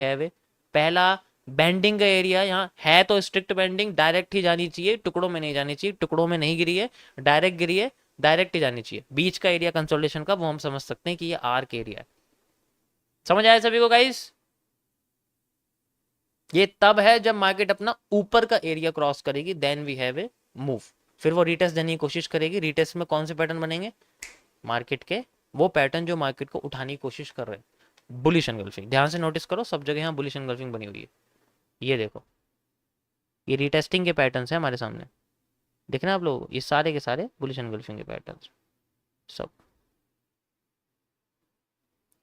Have a, पहला bending का area यहाँ है तो स्ट्रिक्ट बेंडिंग डायरेक्ट ही जानी चाहिए, टुकड़ों में नहीं जानी चाहिए, टुकड़ों में नहीं गिरी है, डायरेक्ट गिरी है, डायरेक्ट ही जानी चाहिए। बीच का एरिया कंसोलिडेशन का वो हम समझ सकते हैं कि ये आर्क एरिया है। समझ आया सभी को गाइस? ये तब है जब मार्केट अपना ऊपर का एरिया क्रॉस करेगी, then we have a move. फिर वो रीटेस्ट देने की कोशिश करेगी। रीटेस्ट में कौन से पैटर्न बनेंगे? मार्केट के वो पैटर्न जो मार्केट को उठाने की कोशिश कर रहे हैं, बुलिश एनगल्फिंग। ध्यान से नोटिस करो, सब जगह यहाँ बुलिश एनगल्फिंग बनी हुई है। ये देखो, ये रीटेस्टिंग के पैटर्न्स है हमारे सामने, देख रहे हैं आप लोग, ये सारे के सारे बुलिश एनगल्फिंग के पैटर्न्स सब।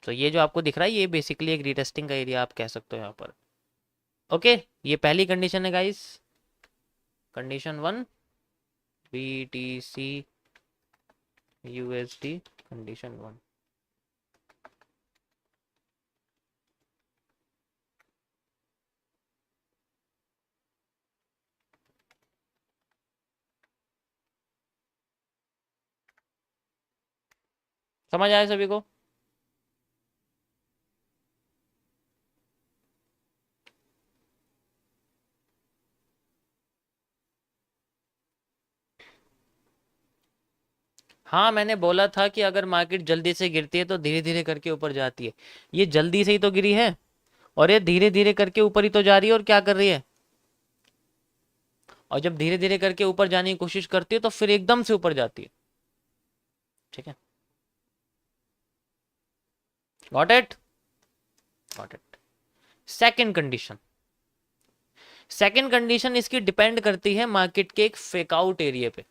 तो ये जो आपको दिख रहा है ये बेसिकली एक रीटेस्टिंग का एरिया आप कह सकते हो यहाँ पर। ओके, ये पहली कंडीशन है guys, condition 1, BTC USD condition 1। समझ आया सभी को? हाँ, मैंने बोला था कि अगर मार्केट जल्दी से गिरती है तो धीरे धीरे करके ऊपर जाती है। ये जल्दी से ही तो गिरी है और ये धीरे धीरे करके ऊपर ही तो जा रही है। और क्या कर रही है? और जब धीरे धीरे करके ऊपर जाने की कोशिश करती है तो फिर एकदम से ऊपर जाती है। ठीक है, got it? Got it. Second condition, second condition इसकी डिपेंड करती है मार्केट के एक फेक आउट एरिया पे।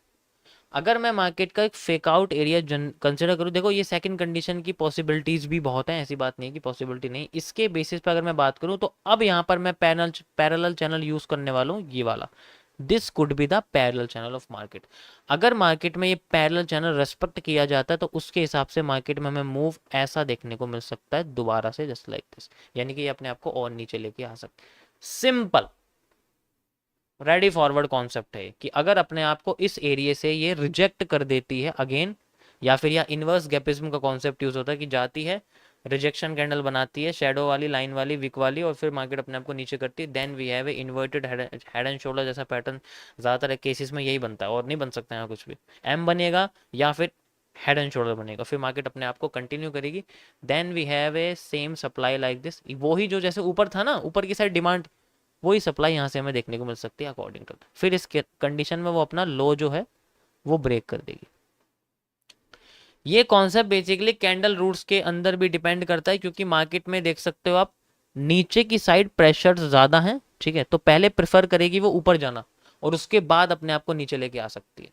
अगर मैं मार्केट का एक फेक आउट एरिया कंसिडर करूं, देखो ये सेकंड कंडीशन की पॉसिबिलिटीज भी बहुत हैं, ऐसी बात नहीं कि पॉसिबिलिटी नहीं। इसके बेसिस पे अगर मैं बात करूं तो अब यहां पर मैं पैरेलल चैनल यूज करने वाला हूं, ये वाला। This could be the parallel channel of market. अगर मार्केट में ये पैरेलल चैनल रेस्पेक्ट किया जाता है तो उसके हिसाब से मार्केट में हमें मूव ऐसा देखने को मिल सकता है दोबारा से, जस्ट लाइक दिस। यानी कि ये अपने आप को और नीचे लेके आ सकते। सिंपल रेडी फॉरवर्ड कॉन्सेप्ट है कि अगर अपने आप को इस एरिया से ये रिजेक्ट कर देती है अगेन, या फिर या इनवर्स गैपिज्म का कॉन्सेप्ट यूज होता है कि जाती है, रिजेक्शन कैंडल बनाती है, शैडो वाली, लाइन वाली, विक वाली, और फिर मार्केट अपने आप को नीचे करती है, then we have a inverted head and shoulder जैसा पैटर्न। ज्यादातर केसेस में यही बनता है और नहीं बन सकता यहाँ कुछ भी। एम बनेगा या फिर हेड एंड शोल्डर बनेगा, फिर मार्केट अपने आप को कंटिन्यू करेगी। Then we have a same supply like this, वही जो जैसे ऊपर था ना, ऊपर की साइड डिमांड, वही सप्लाई यहाँ से हमें देखने को मिल सकती है अकॉर्डिंग टू। फिर इस कंडीशन में वो अपना लो जो है वो ब्रेक कर देगी। ये कॉन्सेप्ट बेसिकली कैंडल रूट्स के अंदर भी डिपेंड करता है, क्योंकि मार्केट में देख सकते हो आप नीचे की साइड प्रेशर ज्यादा है, ठीक है, तो पहले प्रेफर करेगी वो ऊपर जाना और उसके बाद अपने आप को नीचे लेके आ सकती है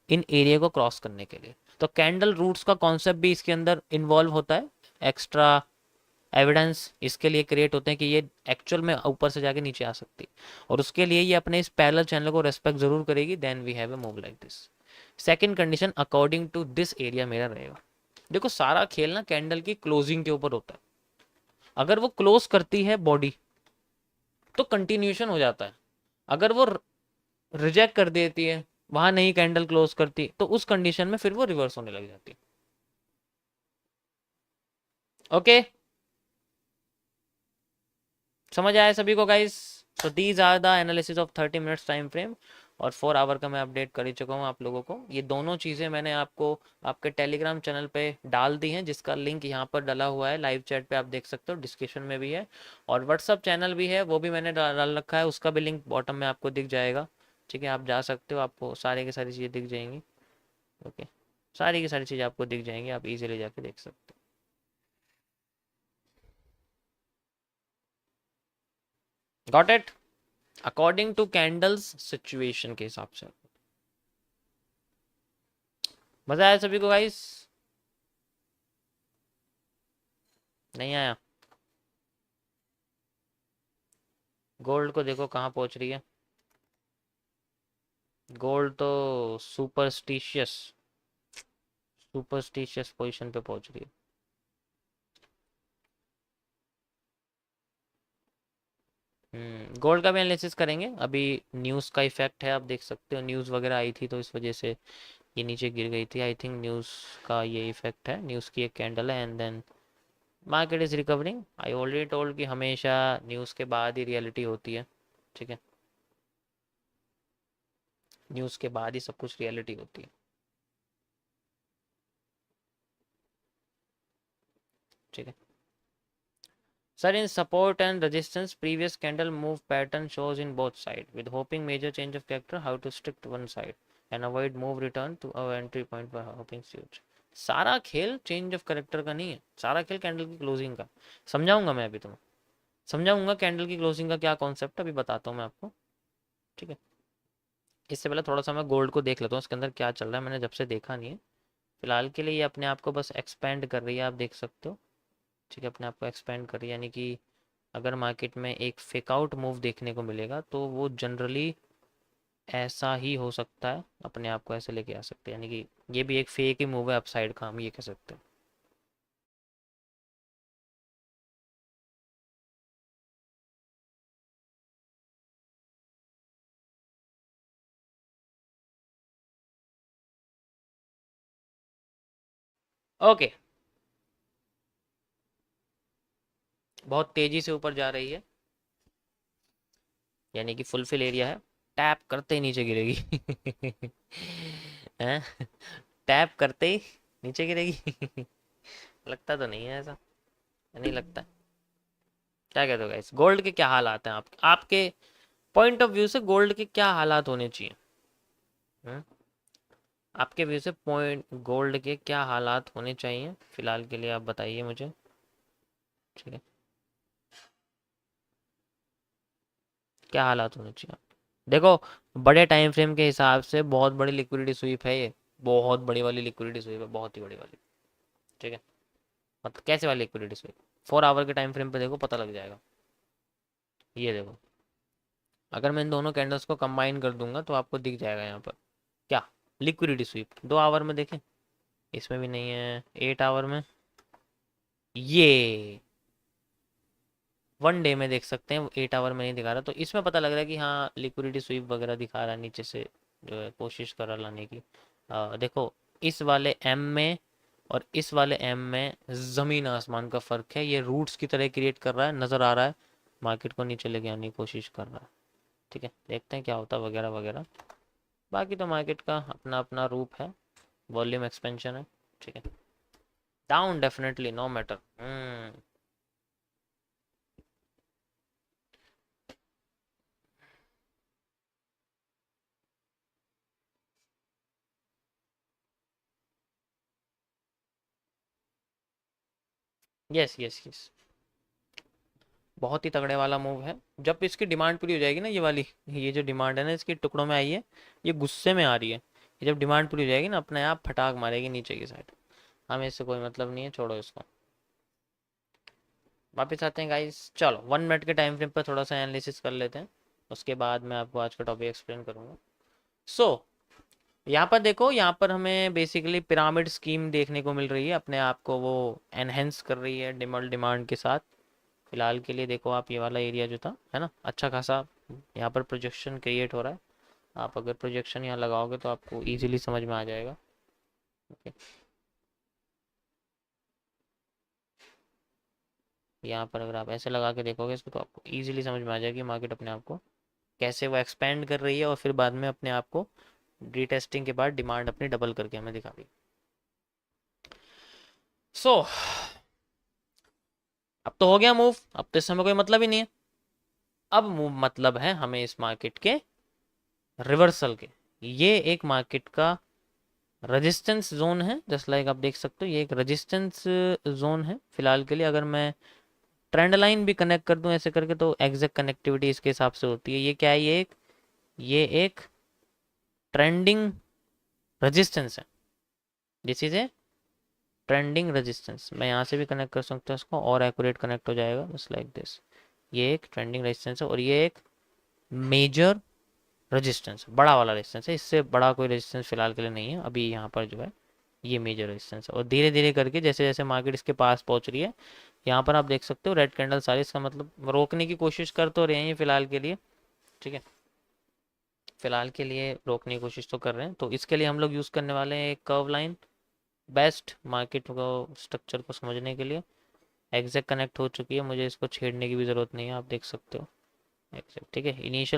इन एरिया को क्रॉस करने के लिए। तो कैंडल रूट्स का कॉन्सेप्ट भी इसके अंदर इन्वॉल्व होता है। एक्स्ट्रा एविडेंस इसके लिए क्रिएट होते हैं कि ये एक्चुअल में ऊपर से जाके नीचे आ सकती है, और उसके लिए ये अपने इस पैरेलल चैनल को रेस्पेक्ट जरूर करेगी। Then we have a move like this. Second condition according to this area मेरा रहेगा। देखो सारा खेल ना कैंडल की क्लोजिंग के ऊपर होता है। अगर वो क्लोज करती है बॉडी तो कंटिन्यूएशन हो जाता है, अगर वो रिजेक्ट कर देती है, वहां नहीं कैंडल क्लोज करती, तो उस कंडीशन में फिर वो रिवर्स होने लग जाती है। ओके, समझ आया सभी को guys? So these are the analysis of 30 minutes time frame, और 4 आवर का मैं अपडेट कर ही चुका हूँ आप लोगों को। ये दोनों चीज़ें मैंने आपको आपके टेलीग्राम चैनल पे डाल दी हैं, जिसका लिंक यहाँ पर डला हुआ है लाइव चैट पे, आप देख सकते हो, डिस्क्रिप्शन में भी है। और व्हाट्सअप चैनल भी है, वो भी मैंने डाल रखा है, उसका भी लिंक बॉटम में आपको दिख जाएगा। ठीक है, आप जा सकते हो, आपको सारी की सारी चीज़ें दिख जाएंगी। ओके, सारी की सारी चीज़ें आपको दिख जाएंगी, आप इजीली जाके देख सकते हो। Got it? According to candles situation के हिसाब से। मजा आया सभी को गाइस? नहीं आया? गोल्ड को देखो कहाँ पहुंच रही है। गोल्ड तो सुपरस्टिशियस सुपरस्टिशियस पोजीशन पे पहुंच रही है। गोल्ड का भी एनालिसिस करेंगे। अभी न्यूज़ का इफेक्ट है, आप देख सकते हो, न्यूज़ वगैरह आई थी तो इस वजह से ये नीचे गिर गई थी। आई थिंक न्यूज़ का ये इफेक्ट है, न्यूज़ की एक कैंडल है and then market is recovering. I already told कि हमेशा न्यूज़ के बाद ही रियलिटी होती है, ठीक है, न्यूज़ के बाद ही सब कुछ रियलिटी होती है, ठीक है। Sir in support and resistance previous candle move pattern shows in both side with hoping major change of character how to stick to one side and avoid move return to our entry point by hoping switch. सारा खेल change of character का नहीं है, सारा खेल candle की closing का। समझाऊंगा मैं अभी तुम्हें, समझाऊंगा कैंडल की क्लोजिंग का क्या कॉन्सेप्ट है, अभी बताता हूँ मैं आपको, ठीक है। इससे पहले थोड़ा सा मैं गोल्ड को देख लेता हूँ इसके अंदर क्या चल रहा है, मैंने जब से देखा नहीं है। फिलहाल के लिए ये अपने आप को बस एक्सपेंड कर रही है, आप देख सकते हो, ठीक है, अपने आप को एक्सपेंड कर रही है। यानी कि अगर मार्केट में एक फेक आउट मूव देखने को मिलेगा तो वो जनरली ऐसा ही हो सकता है, अपने आप को ऐसे लेके आ सकते हैं, यानी कि ये भी एक फेक ही मूव है अपसाइड का, हम ये कह सकते हैं। ओके, बहुत तेजी से ऊपर जा रही है, यानी कि फुलफिल एरिया है, टैप करते ही नीचे गिरेगी हैं? टैप करते ही नीचे गिरेगी लगता तो नहीं है ऐसा, नहीं लगता। क्या कहते हो गाइस, गोल्ड के क्या हालात हैं आपके पॉइंट ऑफ व्यू से, गोल्ड के क्या हालात होने चाहिए? हम्म? आपके व्यू से पॉइंट गोल्ड के क्या हालात होने चाहिए फिलहाल के लिए, आप बताइए मुझे, ठीक है, क्या हालात होने चाहिए? देखो, बड़े टाइम फ्रेम के हिसाब से बहुत बड़ी लिक्विडिटी स्वीप है ये, बहुत बड़ी वाली लिक्विडिटी स्वीप है, बहुत ही बड़ी वाली, ठीक है। मतलब कैसे वाली लिक्विडिटी स्वीप? 4 आवर के टाइम फ्रेम पे देखो, पता लग जाएगा। ये देखो, अगर मैं इन दोनों कैंडल्स को कंबाइन कर दूंगा तो आपको दिख जाएगा यहाँ पर क्या, लिक्विडिटी स्वीप। 2 आवर में देखें, इसमें भी नहीं है, 8 आवर में, ये 1 डे में देख सकते हैं, 8 आवर में नहीं दिखा रहा, तो इसमें पता लग रहा है कि हाँ लिक्विडिटी स्वीप वगैरह दिखा रहा है नीचे से, जो है कोशिश कर रहा लाने की। देखो, इस वाले एम में और इस वाले एम में ज़मीन आसमान का फ़र्क है, ये रूट्स की तरह क्रिएट कर रहा है, नज़र आ रहा है, मार्केट को नीचे लेके आने की कोशिश कर रहा है, ठीक है। देखते हैं क्या होता है वगैरह वगैरह। बाकी तो मार्केट का अपना अपना रूप है, वॉल्यूम एक्सपेंशन है, ठीक है। Down definitely, no matter. Yes yes yes, बहुत ही तगड़े वाला मूव है। जब इसकी डिमांड पूरी हो जाएगी ना, ये वाली, ये जो डिमांड है ना इसकी टुकड़ों में आई है, ये गुस्से में आ रही है, ये जब डिमांड पूरी हो जाएगी ना अपने आप फटाक मारेगी नीचे की साइड। हमें इससे कोई मतलब नहीं है, छोड़ो इसको। वापस आते हैं गाइस, चलो 1 मिनट के टाइम फ्रेम पर थोड़ा सा एनालिसिस कर लेते हैं, उसके बाद मैं आपको आज का टॉपिक एक्सप्लेन करूंगा। सो यहाँ पर देखो, यहाँ पर हमें बेसिकली पिरामिड स्कीम देखने को मिल रही है, अपने आप को वो एनहेंस कर रही है डिमल डिमांड के साथ। फिलहाल के लिए देखो आप, ये वाला एरिया जो था है ना, अच्छा खासा यहाँ पर प्रोजेक्शन क्रिएट हो रहा है। आप अगर प्रोजेक्शन यहाँ लगाओगे तो आपको इजीली समझ में आ जाएगा, ओके। यहाँ पर अगर आप ऐसे लगा के देखोगे इसको तो आपको इजीली समझ में आ जाएगी मार्केट अपने आप को कैसे वो एक्सपेंड कर रही है, और फिर बाद में अपने आप को रीटेस्टिंग के बाद डिमांड अपनी डबल करके हमें दिखा रही है। सो अब तो हो गया मूव, अब तो इस समय कोई मतलब ही नहीं है। अब मूव मतलब है हमें इस मार्केट के रिवर्सल के। ये एक मार्केट का रेजिस्टेंस जोन है, जस्ट लाइक आप देख सकते हो ये एक रेजिस्टेंस जोन है फिलहाल के लिए। अगर मैं ट्रेंड लाइन भी कनेक्ट कर दूं ऐसे करके तो एग्जैक्ट कनेक्टिविटी इसके हिसाब से होती है। ये क्या है, ये एक ट्रेंडिंग रेजिस्टेंस है, this is a trending resistance. मैं यहाँ से भी कनेक्ट कर सकता हूँ इसको, और एक्यूरेट कनेक्ट हो जाएगा जस्ट लाइक दिस। ये एक ट्रेंडिंग रेजिस्टेंस है और ये एक मेजर रेजिस्टेंस, बड़ा वाला रेजिस्टेंस है, इससे बड़ा कोई रेजिस्टेंस फिलहाल के लिए नहीं है अभी यहाँ पर जो है, ये मेजर रेजिस्टेंस है। और धीरे धीरे करके जैसे जैसे मार्केट इसके पास पहुंच रही है, यहाँ पर आप देख सकते हो रेड कैंडल सारी, इसका मतलब रोकने की कोशिश कर तो रहे हैं ये फिलहाल के लिए, ठीक है, फिलहाल के लिए रोकने की कोशिश तो कर रहे हैं। तो इसके लिए हम लोग यूज़ करने वाले हैं एक कर्व लाइन, बेस्ट मार्केट को स्ट्रक्चर को समझने के लिए। एग्जैक्ट कनेक्ट हो चुकी है, मुझे इसको छेड़ने की भी ज़रूरत नहीं है, आप देख सकते हो एग्जैक्ट। ठीक है, इनिशियल